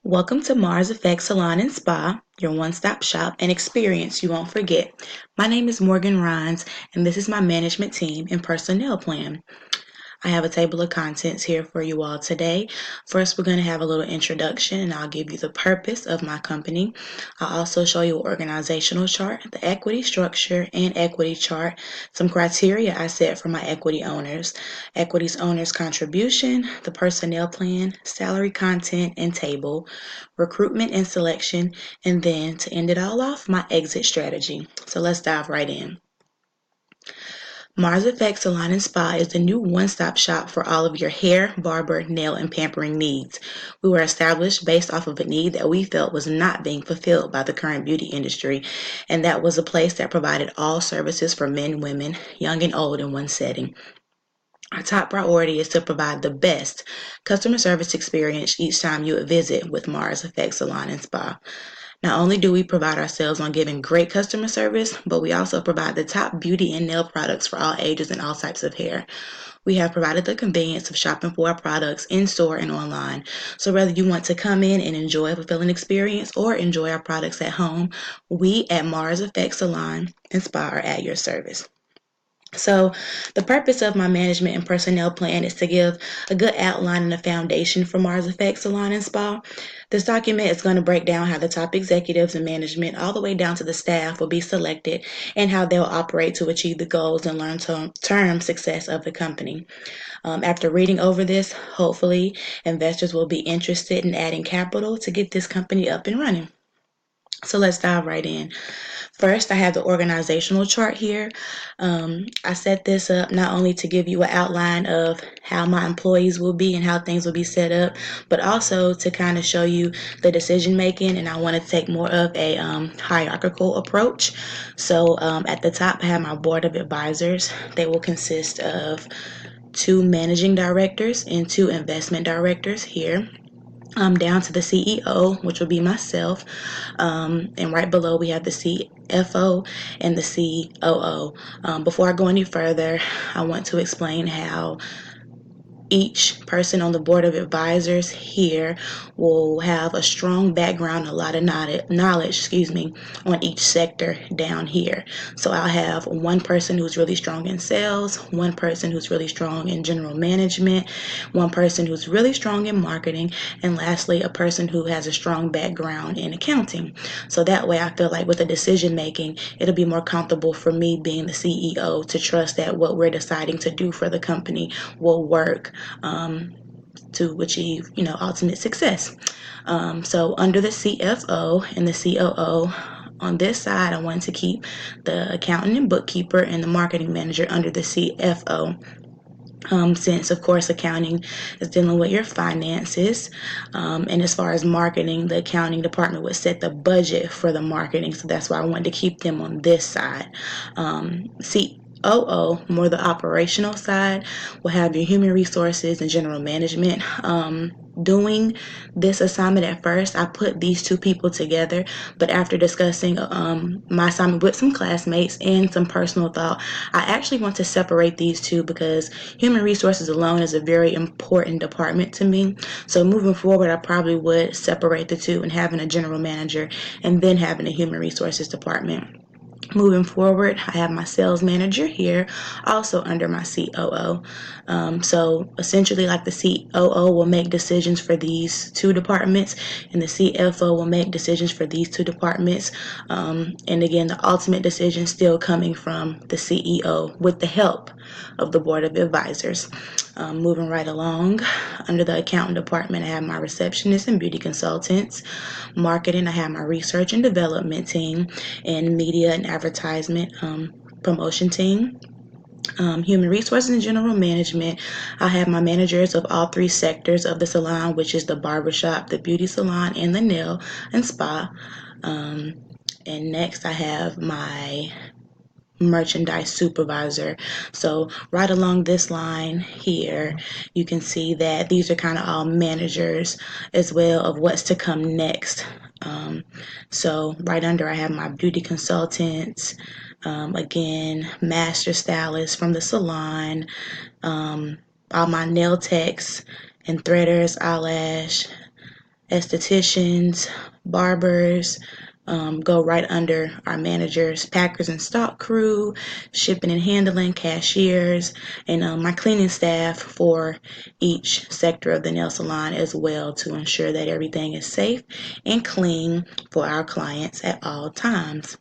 Welcome to Mars Effect Salon and Spa, your one-stop shop and experience you won't forget. My name is Morgan Rhines, and this is my management team and personnel plan. I have a table of contents here for you all today. First, we're going to have a little introduction, and I'll give you the purpose of my company. I'll also show you an organizational chart, the equity structure and equity chart, some criteria I set for my equity owners, equities owners contribution, the personnel plan, salary content and table, recruitment and selection, and then to end it all off, my exit strategy. So let's dive right in. Mars Effect Salon and Spa is the new one-stop shop for all of your hair, barber, nail, and pampering needs. We were established based off of a need that we felt was not being fulfilled by the current beauty industry, and that was a place that provided all services for men, women, young and old in one setting. Our top priority is to provide the best customer service experience each time you visit with Mars Effect Salon and Spa. Not only do we pride ourselves on giving great customer service, but we also provide the top beauty and nail products for all ages and all types of hair. We have provided the convenience of shopping for our products in-store and online. So whether you want to come in and enjoy a fulfilling experience or enjoy our products at home, we at Mars Effect Salon and Spa are at your service. So the purpose of my management and personnel plan is to give a good outline and a foundation for Mars Effect Salon and Spa. This document is going to break down how the top executives and management all the way down to the staff will be selected and how they'll operate to achieve the goals and long-term success of the company. After reading over this, hopefully investors will be interested in adding capital to get this company up and running. So let's dive right in. First, I have the organizational chart here. I set this up not only to give you an outline of how my employees will be and how things will be set up, but also to kind of show you the decision making. And I want to take more of a hierarchical approach. So at the top, I have my board of advisors. They will consist of 2 managing directors and 2 investment directors here. Down to the CEO, which will be myself, and right below we have the CFO and the COO. Before I go any further, I want to explain how each person on the board of advisors here will have a strong background, a lot of knowledge, on each sector down here. So I'll have one person who's really strong in sales, one person who's really strong in general management, one person who's really strong in marketing, and lastly, a person who has a strong background in accounting. So that way I feel like with the decision making, it'll be more comfortable for me being the CEO to trust that what we're deciding to do for the company will work to achieve, ultimate success. So under the CFO and the COO, on this side, I wanted to keep the accountant and bookkeeper and the marketing manager under the CFO. Since, of course, accounting is dealing with your finances. And as far as marketing, the accounting department would set the budget for the marketing. So that's why I wanted to keep them on this side. COO, more the operational side, will have your human resources and general management. Doing this assignment at first, I put these 2 people together, but after discussing my assignment with some classmates and some personal thought, I actually want to separate these 2 because human resources alone is a very important department to me. So moving forward, I probably would separate the 2 and having a general manager and then having a human resources department. Moving forward, I have my sales manager here, also under my COO. So essentially, like the COO will make decisions for these 2 departments, and the CFO will make decisions for these 2 departments. And again, the ultimate decision still coming from the CEO with the help of the board of advisors. Moving right along, under the accountant department, I have my receptionists and beauty consultants. Marketing, I have my research and development team, and media and advertisement promotion team. Human resources and general management, I have my managers of all 3 sectors of the salon, which is the barbershop, the beauty salon, and the nail and spa. And next I have my merchandise supervisor. So right along this line here, you can see that these are kind of all managers as well of what's to come next. So right under I have my beauty consultants, again, master stylists from the salon, all my nail techs and threaders, eyelash, estheticians, barbers, go right under our managers, packers and stock crew, shipping and handling, cashiers, and my cleaning staff for each sector of the nail salon as well, to ensure that everything is safe and clean for our clients at all times.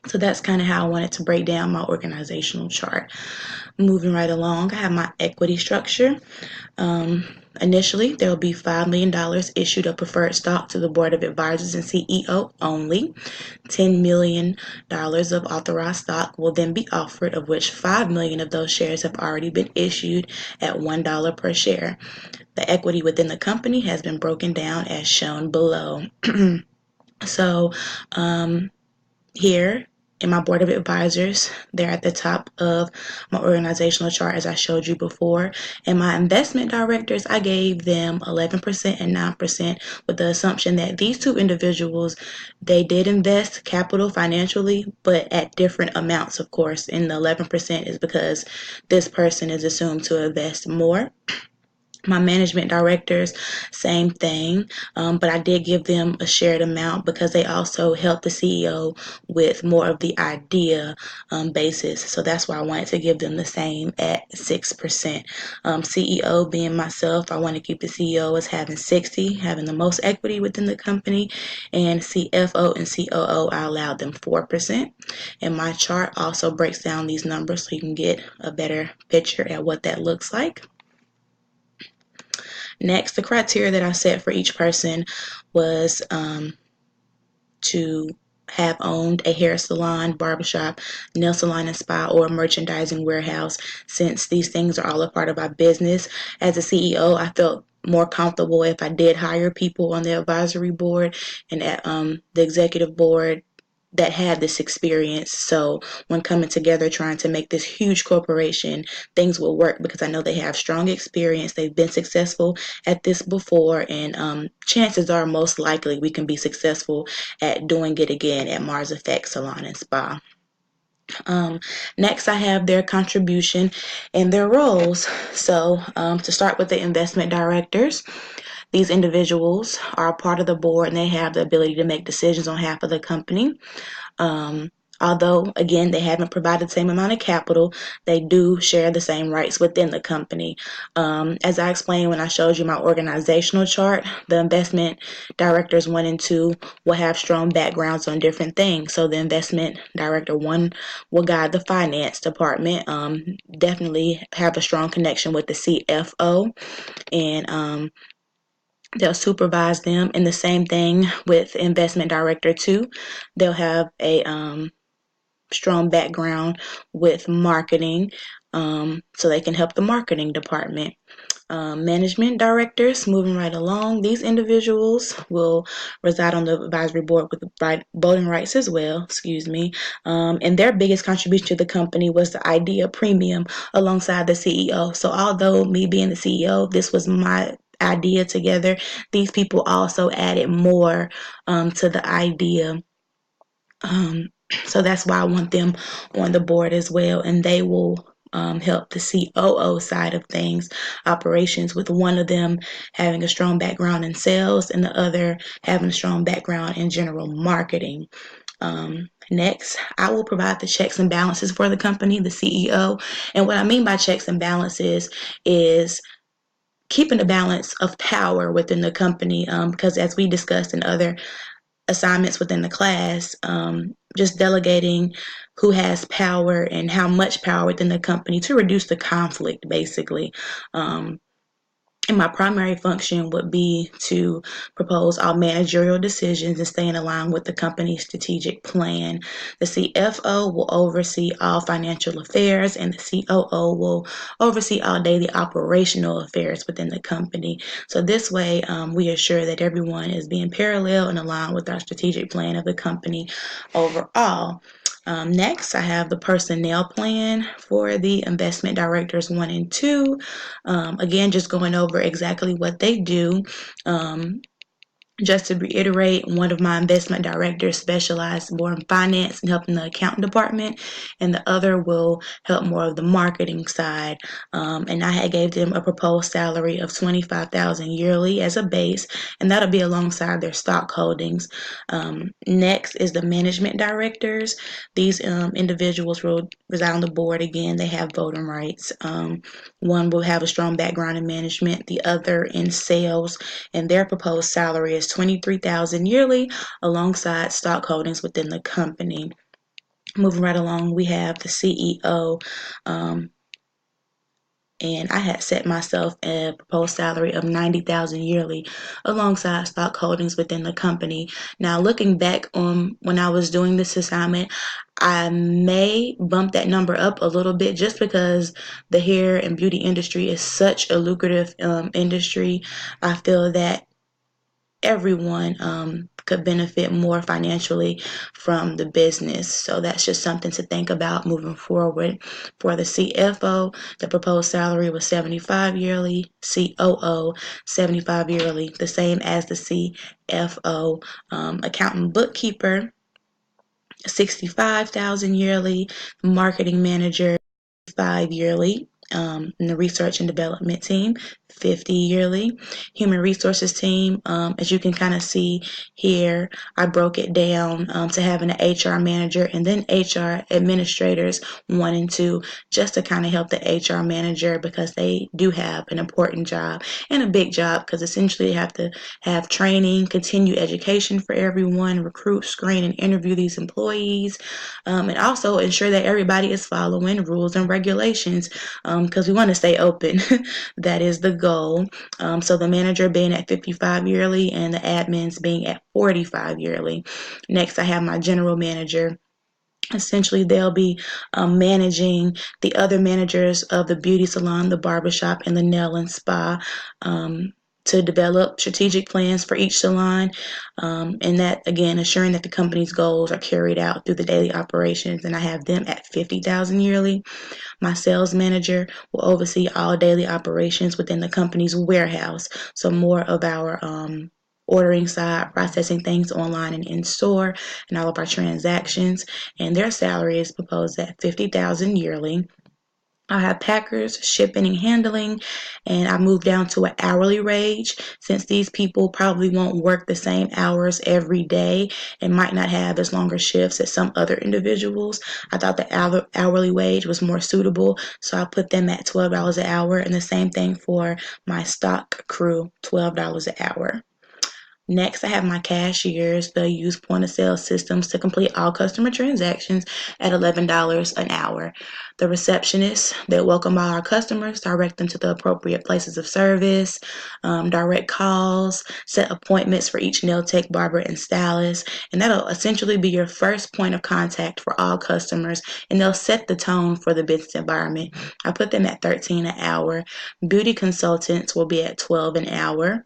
So that's kind of how I wanted to break down my organizational chart. Moving right along, I have my equity structure. Initially, there will be $5 million issued of preferred stock to the Board of Advisors and CEO only. $10 million of authorized stock will then be offered, of which 5 million of those shares have already been issued at $1 per share. The equity within the company has been broken down as shown below. So, here in my board of advisors, they're at the top of my organizational chart, as I showed you before. And my investment directors, I gave them 11% and 9% with the assumption that these two individuals, they did invest capital financially, but at different amounts, of course. And the 11% is because this person is assumed to invest more. My management directors, same thing, but I did give them a shared amount because they also helped the CEO with more of the idea basis. So that's why I wanted to give them the same at 6%. CEO being myself, I want to keep the CEO as having 60, having the most equity within the company, and CFO and COO, I allowed them 4%. And my chart also breaks down these numbers so you can get a better picture at what that looks like. Next, the criteria that I set for each person was to have owned a hair salon, barbershop, nail salon and spa, or a merchandising warehouse. Since these things are all a part of our business, as a CEO, I felt more comfortable if I did hire people on the advisory board and at the executive board that had this experience. So when coming together trying to make this huge corporation, things will work because I know they have strong experience. They've been successful at this before, and chances are most likely we can be successful at doing it again at Mars Effect Salon and Spa. Next, I have their contribution and their roles. So to start with the investment directors, these individuals are a part of the board and they have the ability to make decisions on behalf of the company. Although, again, they haven't provided the same amount of capital, they do share the same rights within the company. As I explained when I showed you my organizational chart, the investment directors 1 and 2 will have strong backgrounds on different things. So the investment director 1 will guide the finance department, definitely have a strong connection with the CFO, and they'll supervise them. And the same thing with investment director 2. They'll have a strong background with marketing, so they can help the marketing department. Management directors, moving right along, these individuals will reside on the advisory board with voting rights as well, and their biggest contribution to the company was the idea premium alongside the CEO. So although me being the CEO, this was my idea together, these people also added more to the idea. So that's why I want them on the board as well, and they will help the COO side of things, operations, with one of them having a strong background in sales and the other having a strong background in general marketing. Next, I will provide the checks and balances for the company, the CEO. And what I mean by checks and balances is keeping the balance of power within the company, because as we discussed in other assignments within the class, just delegating who has power and how much power within the company to reduce the conflict, basically. And my primary function would be to propose all managerial decisions and stay in line with the company's strategic plan. The CFO will oversee all financial affairs, and the COO will oversee all daily operational affairs within the company. So this way, we assure that everyone is being parallel and aligned with our strategic plan of the company overall. Next, I have the personnel plan for the investment directors 1 and 2. Again, just going over exactly what they do. Just to reiterate, one of my investment directors specializes more in finance and helping the accounting department, and the other will help more of the marketing side. And I had gave them a proposed salary of $25,000 yearly as a base, and that'll be alongside their stock holdings. Next is the management directors. These individuals will reside on the board. Again, they have voting rights. One will have a strong background in management, the other in sales, and their proposed salary is $23,000 yearly alongside stock holdings within the company. Moving right along, we have the CEO, and I had set myself a proposed salary of $90,000 yearly alongside stock holdings within the company. Now, looking back on when I was doing this assignment, I may bump that number up a little bit just because the hair and beauty industry is such a lucrative industry. I feel that everyone could benefit more financially from the business. So that's just something to think about moving forward. For the CFO, the proposed salary was $75,000 yearly, COO $75,000 yearly, the same as the CFO. Accountant bookkeeper $65,000 yearly, marketing manager $5 yearly, in the research and development team, $50 yearly. Human resources team, as you can kind of see here, I broke it down to having an HR manager and then HR administrators 1 and 2, just to kind of help the HR manager because they do have an important job and a big job because essentially they have to have training, continue education for everyone, recruit, screen, and interview these employees, and also ensure that everybody is following rules and regulations because we want to stay open. That is the goal. So the manager being at $55,000 yearly and the admins being at $45,000 yearly. Next, I have my general manager. Essentially, they'll be managing the other managers of the beauty salon, the barbershop, and the nail and spa, to develop strategic plans for each salon, and that, again, assuring that the company's goals are carried out through the daily operations. And I have them at $50,000 yearly. My sales manager will oversee all daily operations within the company's warehouse, so more of our ordering side, processing things online and in store, and all of our transactions. And their salary is proposed at $50,000 yearly. I have packers, shipping and handling, and I moved down to an hourly wage since these people probably won't work the same hours every day and might not have as longer shifts as some other individuals. I thought the hourly wage was more suitable, so I put them at $12 an hour, and the same thing for my stock crew, $12 an hour. Next, I have my cashiers. They use point of sale systems to complete all customer transactions at $11 an hour. The receptionists, they welcome all our customers, direct them to the appropriate places of service, direct calls, set appointments for each nail tech, barber, and stylist. And that'll essentially be your first point of contact for all customers, and they'll set the tone for the business environment. I put them at $13 an hour. Beauty consultants will be at $12 an hour.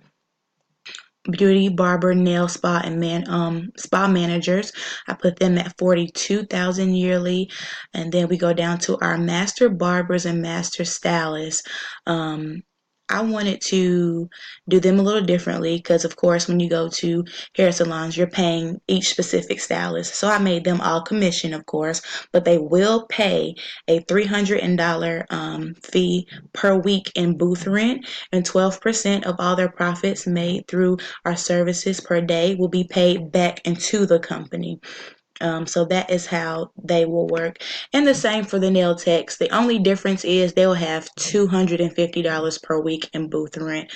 Beauty, barber, nail, spa, and spa managers, I put them at $42,000 yearly. And then we go down to our master barbers and master stylists. I wanted to do them a little differently because, of course, when you go to hair salons, you're paying each specific stylist. So I made them all commission, of course, but they will pay a $300 fee per week in booth rent, and 12% of all their profits made through our services per day will be paid back into the company. So that is how they will work. And the same for the nail techs. The only difference is they'll have $250 per week in booth rent.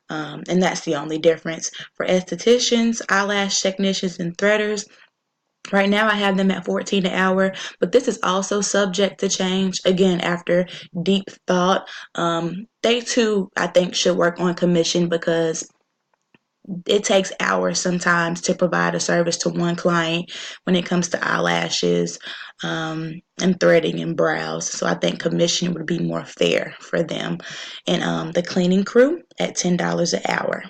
And that's the only difference. For estheticians, eyelash technicians, and threaders, right now I have them at $14 an hour, but this is also subject to change. Again, after deep thought, they too, I think, should work on commission because it takes hours sometimes to provide a service to one client when it comes to eyelashes, and threading and brows. So I think commission would be more fair for them. And the cleaning crew at $10 an hour.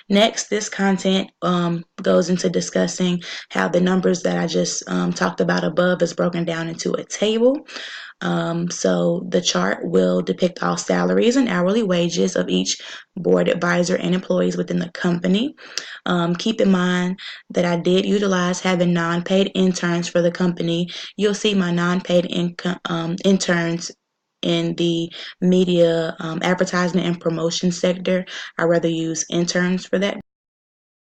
Next, this content goes into discussing how the numbers that I just talked about above is broken down into a table. So the chart will depict all salaries and hourly wages of each board advisor and employees within the company. Keep in mind that I did utilize having non-paid interns for the company. You'll see my non-paid interns in the media, advertisement, and promotion sector. I rather use interns for that